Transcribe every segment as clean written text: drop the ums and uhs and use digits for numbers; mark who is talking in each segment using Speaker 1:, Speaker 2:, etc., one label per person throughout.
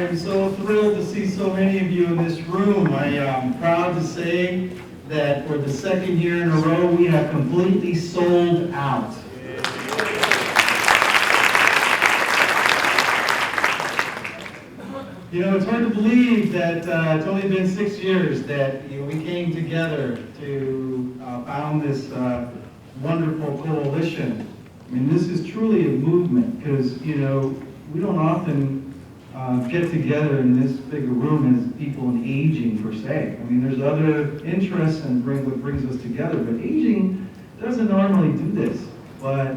Speaker 1: am so thrilled to see so many of you in this room. I am proud to say that for the second year in a row, we have completely sold out. You know, it's hard to believe that it's only been 6 years that we came together to found this wonderful coalition. I mean, this is truly a movement because, we don't often get together in this big a room as people in aging per se. I mean, there's other interests and what brings us together, but aging doesn't normally do this. But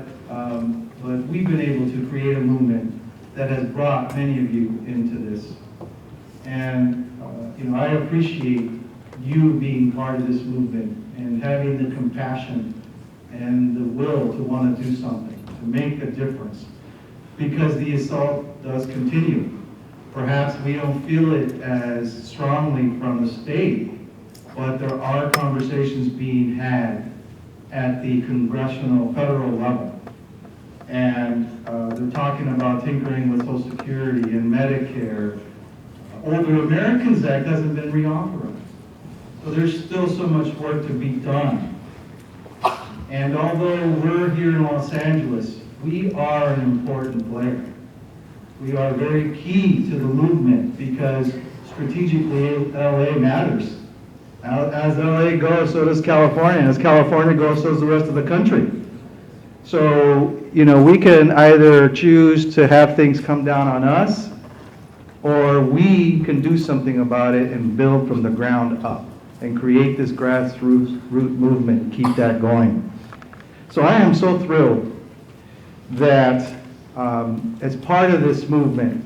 Speaker 1: we've been able to create a movement that has brought many of you into this. And, I appreciate you being part of this movement and having the compassion and the will to want to do something, to make a difference. Because the assault does continue. Perhaps we don't feel it as strongly from the state, but there are conversations being had at the congressional federal level. And they're talking about tinkering with Social Security and Medicare. Older Americans Act hasn't been reauthorized. So there's still so much work to be done. And although we're here in Los Angeles, we are an important player. We are very key to the movement because strategically LA matters. As LA goes, so does California. As California goes, so does the rest of the country. So, we can either choose to have things come down on us, or we can do something about it and build from the ground up and create this grassroots movement and keep that going. So I am so thrilled that as part of this movement,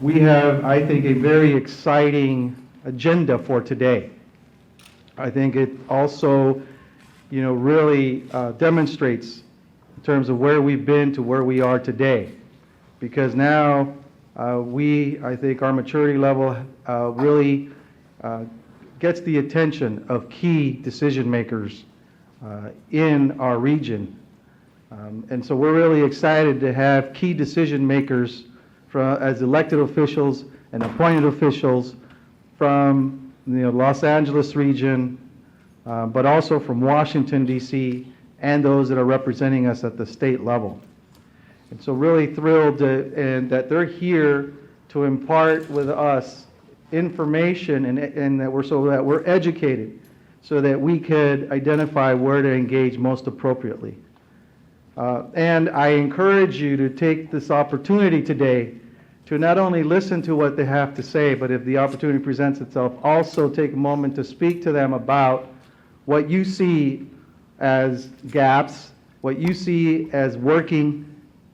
Speaker 1: we have, I think, a very exciting agenda for today. I think it also, really demonstrates in terms of where we've been to where we are today. Because now I think our maturity level really gets the attention of key decision makers in our region. And so we're really excited to have key decision makers as elected officials and appointed officials from the Los Angeles region, but also from Washington, D.C., and those that are representing us at the state level. And so really thrilled that they're here to impart with us information and that we're educated so that we could identify where to engage most appropriately. And I encourage you to take this opportunity today to not only listen to what they have to say, but if the opportunity presents itself, also take a moment to speak to them about what you see as gaps, what you see as working,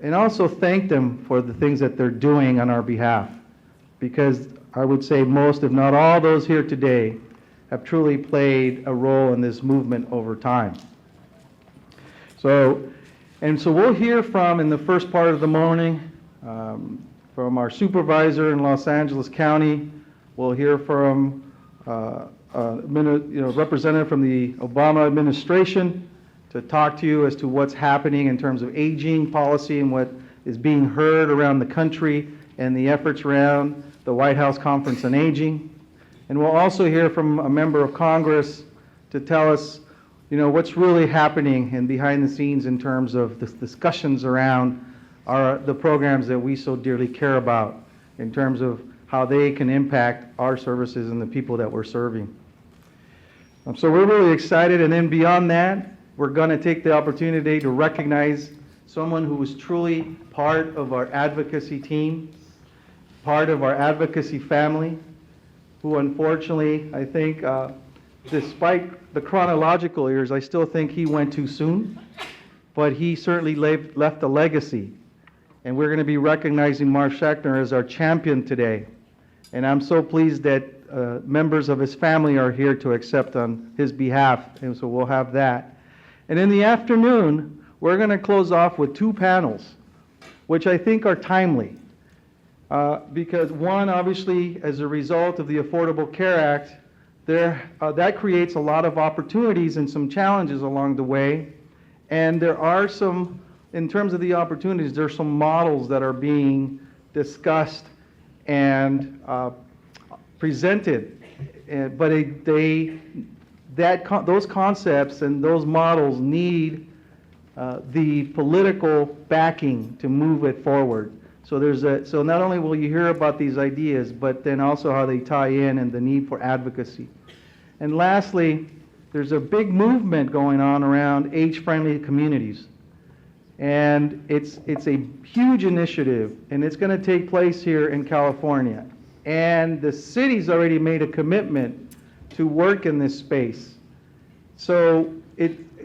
Speaker 1: and also thank them for the things that they're doing on our behalf. Because I would say most, if not all, those here today have truly played a role in this movement over time. So we'll hear in the first part of the morning, from our supervisor in Los Angeles County. We'll hear from representative from the Obama administration to talk to you as to what's happening in terms of aging policy and what is being heard around the country and the efforts around the White House Conference on Aging. And we'll also hear from a member of Congress to tell us what's really happening and behind the scenes in terms of the discussions around the programs that we so dearly care about in terms of how they can impact our services and the people that we're serving. So we're really excited, and then beyond that, we're going to take the opportunity to recognize someone who was truly part of our advocacy team, part of our advocacy family, who unfortunately, I think, despite the chronological years, I still think he went too soon, but he certainly left a legacy. And we're going to be recognizing Mark Schechner as our champion today. And I'm so pleased that members of his family are here to accept on his behalf, and so we'll have that. And in the afternoon, we're going to close off with two panels, which I think are timely. Because one, obviously, as a result of the Affordable Care Act, that creates a lot of opportunities and some challenges along the way. And there are some, in terms of the opportunities, there are some models that are being discussed
Speaker 2: and presented, but those concepts and those models need the political backing to move it forward. So not only will you hear about these ideas, but then also how they tie in and the need for advocacy. And lastly, there's a big movement going on around age-friendly communities. And it's a huge initiative, and it's going to take place here in California. And the city's already made a commitment to work in this space. So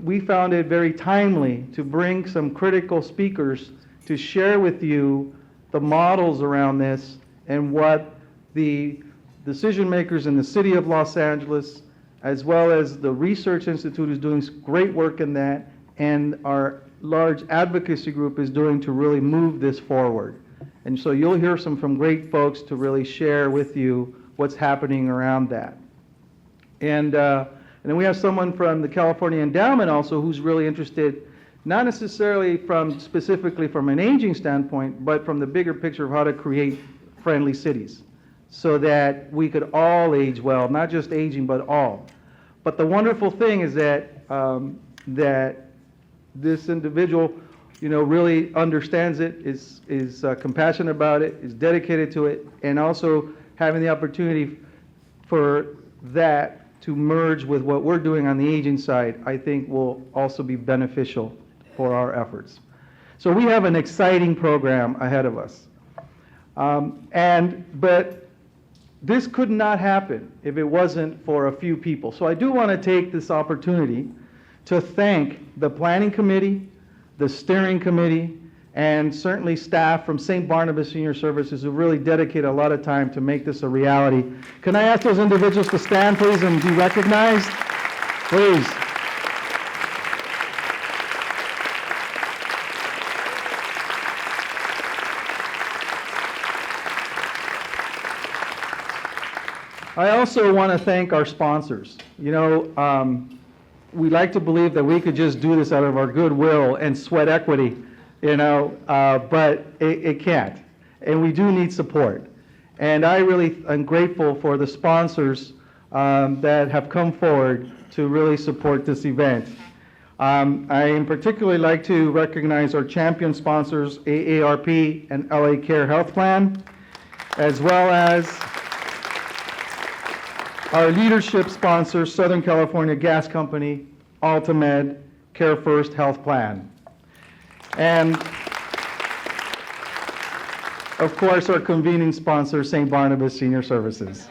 Speaker 2: we found it very timely to bring some critical speakers to share with you the models around this and what the decision makers in the city of Los Angeles, as well as the Research Institute is doing great work in that, and our large advocacy group is doing to really move this forward. And so you'll hear from great folks to really share with you what's happening around that. And then we have someone from the California Endowment also who's really interested, not necessarily specifically from an aging standpoint, but from the bigger picture of how to create friendly cities so that we could all age well, not just aging, but all. But the wonderful thing is that this individual, really understands it, is compassionate about it, is dedicated to it, and also having the opportunity for that to merge with what we're doing on the aging side, I think will also be beneficial for our efforts. So we have an exciting program ahead of us. But this could not happen if it wasn't for a few people. So I do want to take this opportunity to thank the Planning Committee, the Steering Committee, and certainly staff from St. Barnabas Senior Services who really dedicated a lot of time to make this a reality. Can I ask those individuals to stand, please, and be recognized? Please. I also want to thank our sponsors. We like to believe that we could just do this out of our goodwill and sweat equity, but it can't. And we do need support. And I really am grateful for the sponsors that have come forward to really support this event. I in particularly like to recognize our champion sponsors, AARP and LA Care Health Plan, as well as our leadership sponsor, Southern California Gas Company, Altamed, Care First Health Plan. And of course, our convening sponsor, St. Barnabas Senior Services.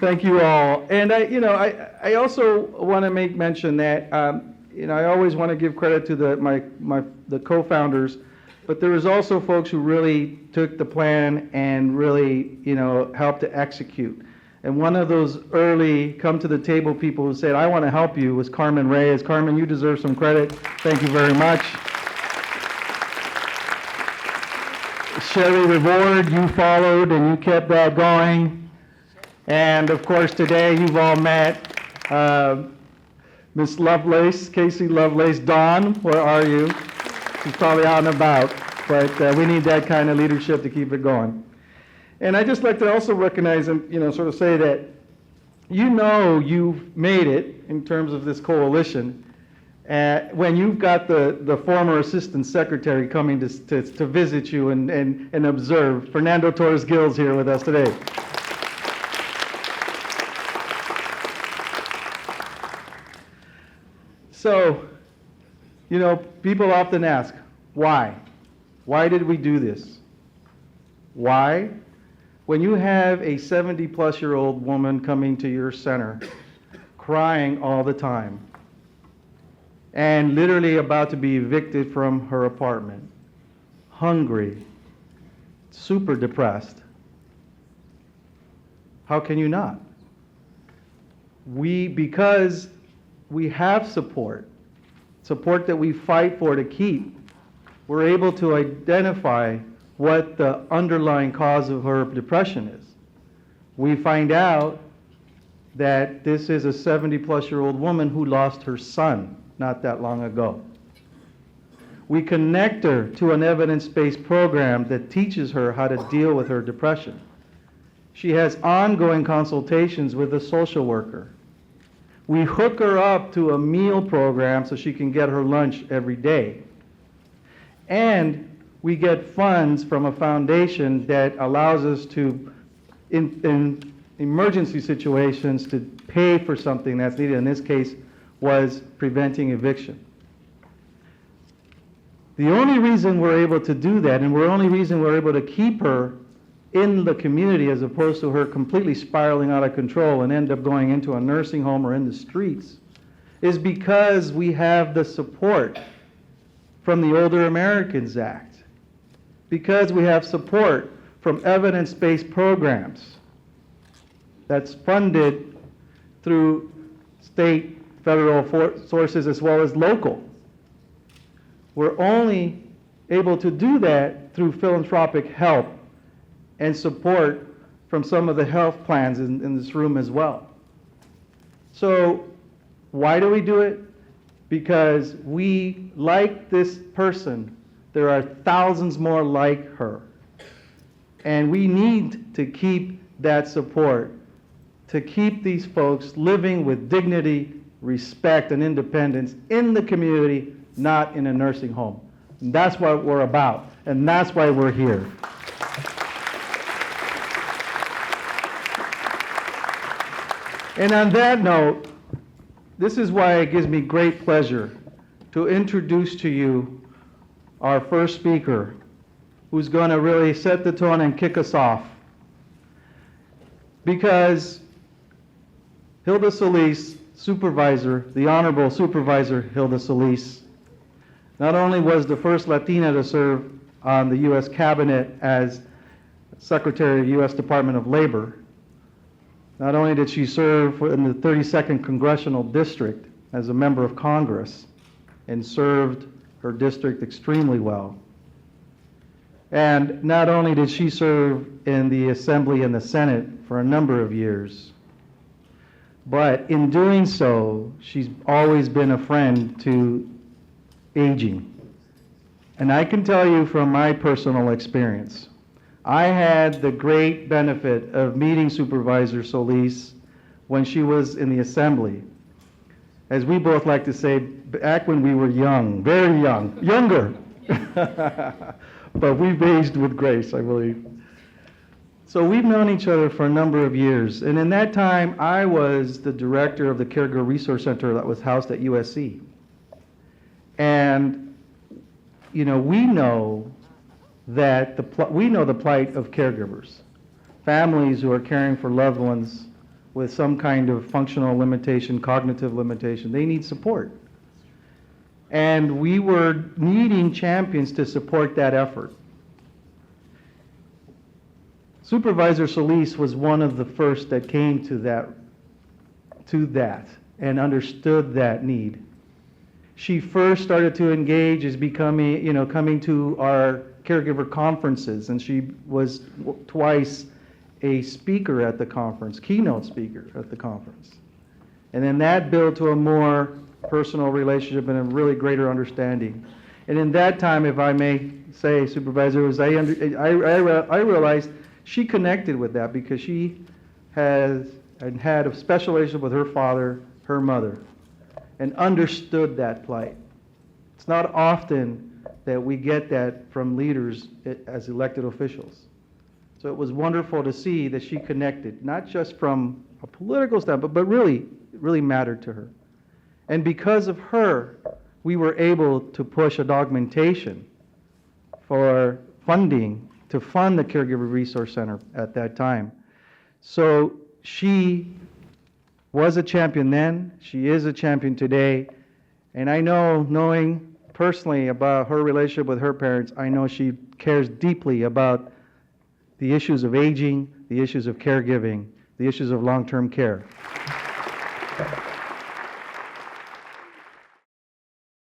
Speaker 2: Thank you all. And I also want to make mention that I always want to give credit to the co-founders, but there was also folks who really took the plan and really helped to execute. And one of those early come to the table people who said, "I want to help you," was Carmen Reyes. Carmen, you deserve some credit. Thank you very much. Sherry Reward, you followed and you kept that going. And of course, today you've all met Miss Lovelace, Casey Lovelace. Dawn, where are you? She's probably out and about, but we need that kind of leadership to keep it going. And I'd just like to also recognize and sort of say that you've made it in terms of this coalition when you've got the former assistant secretary coming to visit you and observe. Fernando Torres Gil's here with us today. So, people often ask, why? Why did we do this? Why? When you have a 70-plus-year-old woman coming to your center, crying all the time, and literally about to be evicted from her apartment, hungry, super depressed, how can you not? Because we have support that we fight for to keep, we're able to identify what the underlying cause of her depression is. We find out that this is a 70-plus-year-old woman who lost her son not that long ago. We connect her to an evidence-based program that teaches her how to deal with her depression. She has ongoing consultations with a social worker. We hook her up to a meal program so she can get her lunch every day. And we get funds from a foundation that allows us to, in emergency situations, to pay for something that's needed. In this case, was preventing eviction. The only reason we're able to do that, and the only reason we're able to keep her in the community as opposed to her completely spiraling out of control and end up going into a nursing home or in the streets, is because we have the support from the Older Americans Act, because we have support from evidence-based programs that's funded through state, federal sources as well as local. We're only able to do that through philanthropic help and support from some of the health plans in this room as well. So why do we do it? Because we, like this person, there are thousands more like her. And we need to keep that support, to keep these folks living with dignity, respect, and independence in the community, not in a nursing home. And that's what we're about, and that's why we're here. And on that note, this is why it gives me great pleasure to introduce to you our first speaker, who's going to really set the tone and kick us off. Because Hilda Solis, supervisor, the Honorable Supervisor Hilda Solis, not only was the first Latina to serve on the U.S. Cabinet as Secretary of U.S. Department of Labor, not only did she serve in the 32nd Congressional District as a member of Congress and served her district extremely well, and not only did she serve in the Assembly and the Senate for a number of years, but in doing so, she's always been a friend to aging. And I can tell you from my personal experience, I had the great benefit of meeting Supervisor Solis when she was in the Assembly. As we both like to say, back when we were young, very young, younger. But we've aged with grace, I believe. So we've known each other for a number of years. And in that time, I was the director of the Caregiver Resource Center that was housed at USC. And, you know, we know that we know the plight of caregivers, families who are caring for loved ones with some kind of functional limitation, cognitive limitation. They need support. And we were needing champions to support that effort. Supervisor Solis was one of the first that came to that and understood that need. She first started to engage as becoming, coming to our caregiver conferences, and she was twice a speaker at the conference, keynote speaker at the conference. And then that built to a more personal relationship and a really greater understanding. And in that time, if I may say, Supervisor, I realized she connected with that because she has and had a special relationship with her father, her mother, and understood that plight. It's not often that we get that from leaders as elected officials. So it was wonderful to see that she connected, not just from a political standpoint, but really mattered to her. And because of her, we were able to push a documentation for funding to fund the Caregiver Resource Center at that time. So she was a champion then, she is a champion today, and I know, knowing personally about her relationship with her parents, I know she cares deeply about the issues of aging, the issues of caregiving, the issues of long-term care.